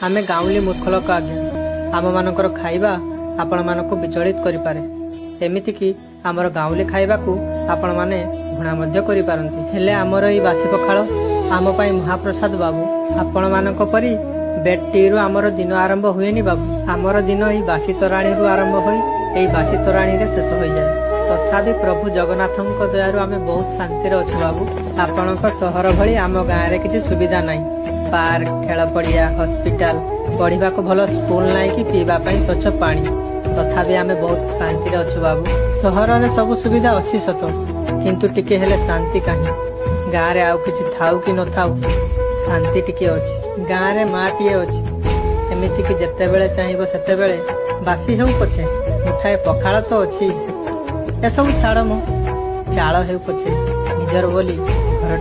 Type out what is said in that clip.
आमे गाँवली मूर्ख लोक आज्ञा आम मानकर खाइबा आपण मानक विचलित करिपारे। एमिति कि आमर गाँवली खाइबा को आपण माने घृणा मध्य करि पारंती। हेले आमर ई बासी पखाळ आम पई महाप्रसाद बाबू। आपण मानक परी बेटी रु आमर दिन आरंभ हुएनी बाबू। आमर दिन ई बासी तोराणी रु आरंभ होई एई बासी तोराणी रे शेष होई जाय। तथापि प्रभु जगन्नाथक दयारु आमे बहुत शांति रे अछु बाबू। आपणक सहर भली आम गाँ रे किछि सुविधा नाही। पार्क, खेल पड़िया, हॉस्पिटल, पढ़ा को भल स्कूल नाई कि पीवा स्वच्छ पानी। तथापि आमे बहुत शांति रे अछु बाबू। सहर रे सब सुविधा अच्छी सत किंतु टिके हेले शांति काहे। गाँ रे आउ किछि थाउ कि न थाउ शांति टिके अछि। गाँ रे माटीए अछि एमिति कि जेते बेले चाहिबो सेते बेले बासी हेउ पछे मुठाए पखाळ तो अछि। ए सब छाड़ मो चाळ हेउ पछे निजर बोली घर